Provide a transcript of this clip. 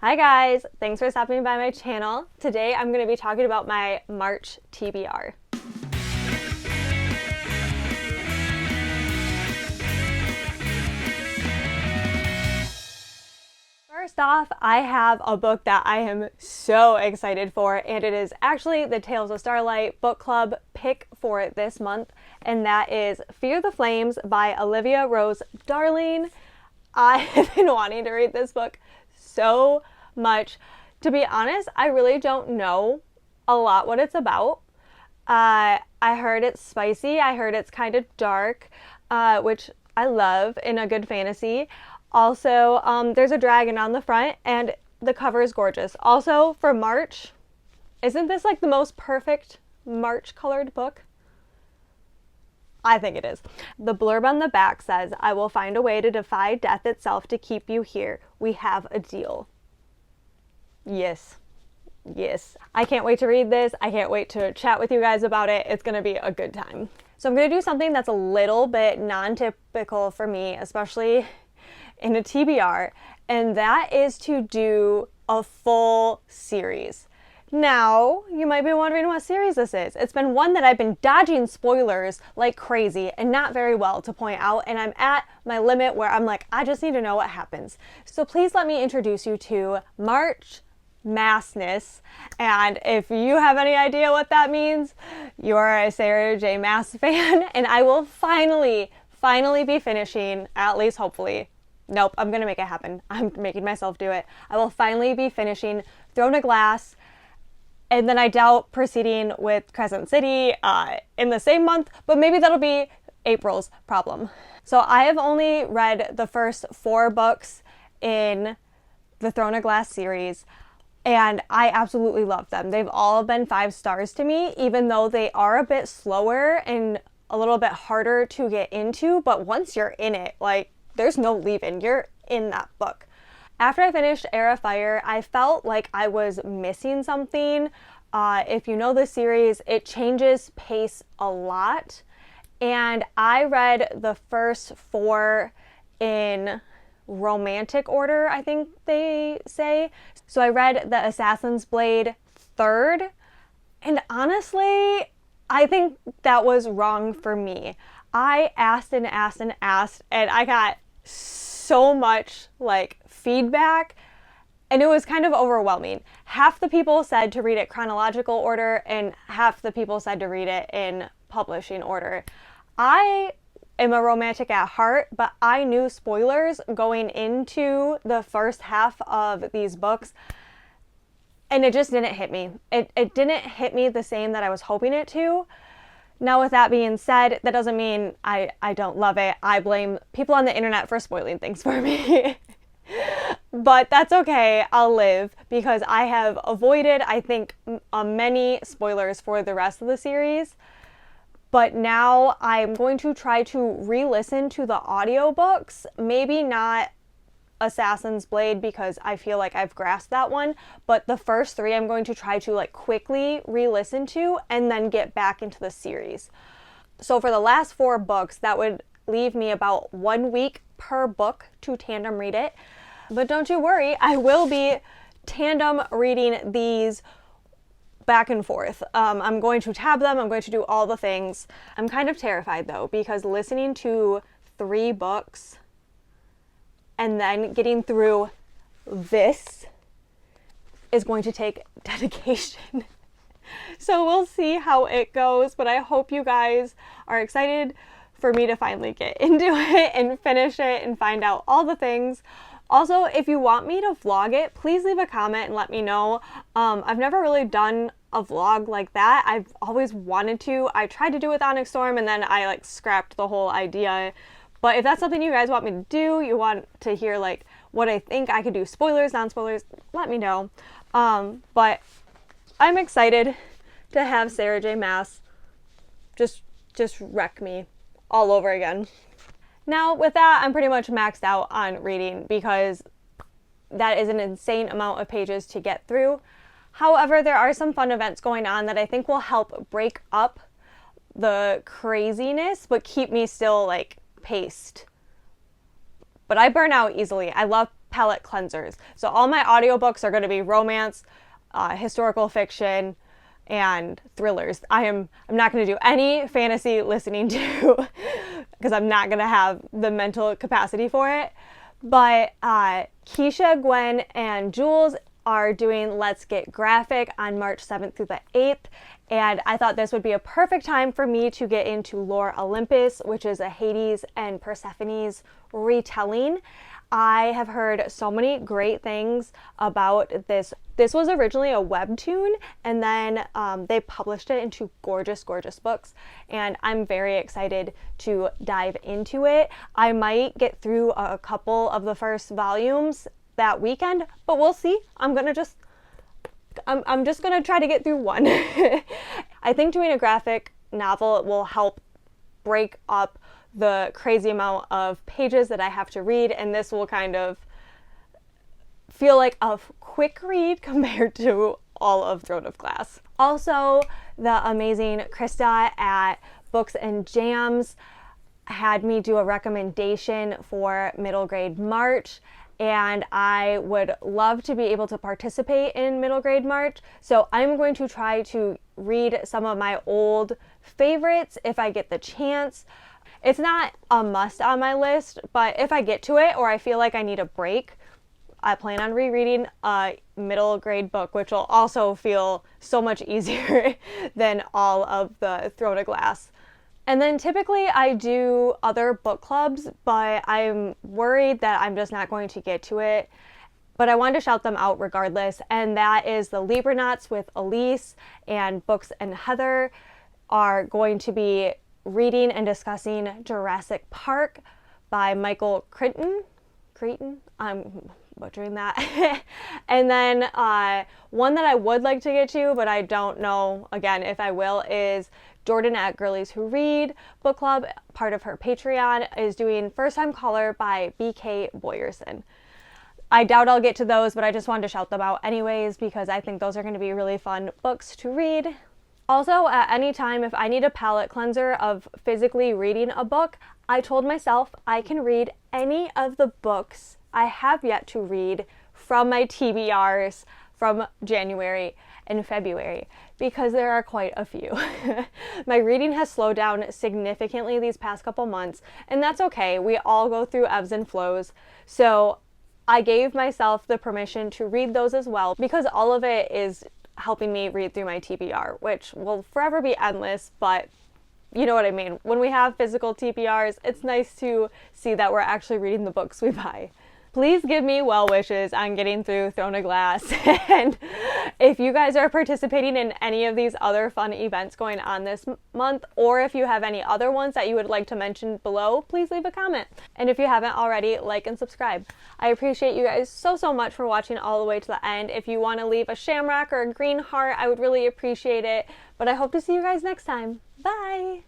Hi guys, thanks for stopping by my channel. Today I'm going to be talking about my March TBR. First off, I have a book that I am so excited for, and it is actually the Tales of Starlight book club pick for this month, and that is Fear the Flames by Olivia Rose Darling. I have been wanting to read this book so much. To be honest, I really don't know a lot what it's about. I heard it's spicy. I heard it's kind of dark, which I love in a good fantasy. Also, there's a dragon on the front, and the cover is gorgeous. Also, for March, isn't this like the most perfect March colored book? I think it is. The blurb on the back says, "I will find a way to defy death itself to keep you here. We have a deal." Yes. Yes. I can't wait to read this. I can't wait to chat with you guys about it. It's going to be a good time. So I'm going to do something that's a little bit non-typical for me, especially in a TBR, and that is to do a full series. Now, you might be wondering what series this is. It's been one that I've been dodging spoilers like crazy and not very well to point out, and I'm at my limit where I'm like, I just need to know what happens. So please let me introduce you to March Massness, and if you have any idea what that means, you're a Sarah J. Maas fan, and I will finally be finishing, at least hopefully. Nope, I'm gonna make it happen. I'm making myself do it. I will finally be finishing Throne of Glass, and then I doubt proceeding with Crescent City in the same month, but maybe that'll be April's problem. So I have only read the first 4 books in the Throne of Glass series, and I absolutely love them. They've all been 5 stars to me, even though they are a bit slower and a little bit harder to get into, but once you're in it, like, there's no leaving. You're in that book. After I finished Heir of Fire, I felt like I was missing something. If you know the series, it changes pace a lot. And I read the first 4 in romantic order, I think they say. So I read The Assassin's Blade third. And honestly, I think that was wrong for me. I asked and asked and asked, and I got so much like feedback, and it was kind of overwhelming. Half the people said to read it chronological order, and half the people said to read it in publishing order. I am a romantic at heart, but I knew spoilers going into the first half of these books, and it just didn't hit me. It didn't hit me the same that I was hoping it to. Now, with that being said, that doesn't mean I don't love it. I blame people on the internet for spoiling things for me. But that's okay. I'll live, because I have avoided, I think, many spoilers for the rest of the series. But now I'm going to try to re-listen to the audiobooks. Maybe not Assassin's Blade, because I feel like I've grasped that one, but the first 3 I'm going to try to like quickly re-listen to and then get back into the series. So for the last 4 books, that would leave me about 1 week per book to tandem read it. But don't you worry, I will be tandem reading these back and forth. I'm going to tab them, I'm going to do all the things. I'm kind of terrified though, because listening to 3 books and then getting through this is going to take dedication. So we'll see how it goes, but I hope you guys are excited for me to finally get into it and finish it and find out all the things. Also, if you want me to vlog it, please leave a comment and let me know. I've never really done a vlog like that. I've always wanted to. I tried to do it with Onyx Storm, and then I like scrapped the whole idea. But if that's something you guys want me to do, you want to hear like what I think I could do, spoilers, non-spoilers, let me know. But I'm excited to have Sarah J. Maas just wreck me all over again. Now with that, I'm pretty much maxed out on reading, because that is an insane amount of pages to get through. However, there are some fun events going on that I think will help break up the craziness, but keep me still like paced. But I burn out easily. I love palate cleansers. So all my audiobooks are going to be romance, historical fiction, and thrillers. I'm not going to do any fantasy listening to because I'm not going to have the mental capacity for it. But Keisha, Gwen, and Jules are doing Let's Get Graphic on March 7th through the 8th. And I thought this would be a perfect time for me to get into Lore Olympus, which is a Hades and Persephone's retelling. I have heard so many great things about this. This was originally a webtoon, and then they published it into gorgeous, gorgeous books, and I'm very excited to dive into it. I might get through a couple of the first volumes that weekend, but we'll see. I'm just gonna try to get through one. I think doing a graphic novel will help break up the crazy amount of pages that I have to read, and this will kind of feel like a quick read compared to all of Throne of Glass. Also, the amazing Krista at Books and Jams had me do a recommendation for Middle Grade March, and I would love to be able to participate in Middle Grade March. So I'm going to try to read some of my old favorites if I get the chance. It's not a must on my list, but if I get to it or I feel like I need a break, I plan on rereading a middle grade book, which will also feel so much easier than all of the Throne of Glass. And then typically I do other book clubs, but I'm worried that I'm just not going to get to it. But I wanted to shout them out regardless, and that is the Libranauts with Elise and Books and Heather are going to be reading and discussing Jurassic Park by Michael Crichton. I'm butchering that. And then one that I would like to get to, but I don't know, again, if I will, is Jordan at Girlies Who Read Book Club. Part of her Patreon is doing First Time Caller by B.K. Boyerson. I doubt I'll get to those, but I just wanted to shout them out anyways because I think those are going to be really fun books to read. Also, at any time, if I need a palate cleanser of physically reading a book, I told myself I can read any of the books I have yet to read from my TBRs from January and February, because there are quite a few. My reading has slowed down significantly these past couple months, and that's okay. We all go through ebbs and flows. So I gave myself the permission to read those as well, because all of it is helping me read through my TBR, which will forever be endless, but you know what I mean. When we have physical TBRs, it's nice to see that we're actually reading the books we buy. Please give me well wishes on getting through Throne of Glass. And if you guys are participating in any of these other fun events going on this month, or if you have any other ones that you would like to mention below, please leave a comment. And if you haven't already, like and subscribe. I appreciate you guys so much for watching all the way to the end. If you want to leave a shamrock or a green heart, I would really appreciate it. But I hope to see you guys next time. Bye!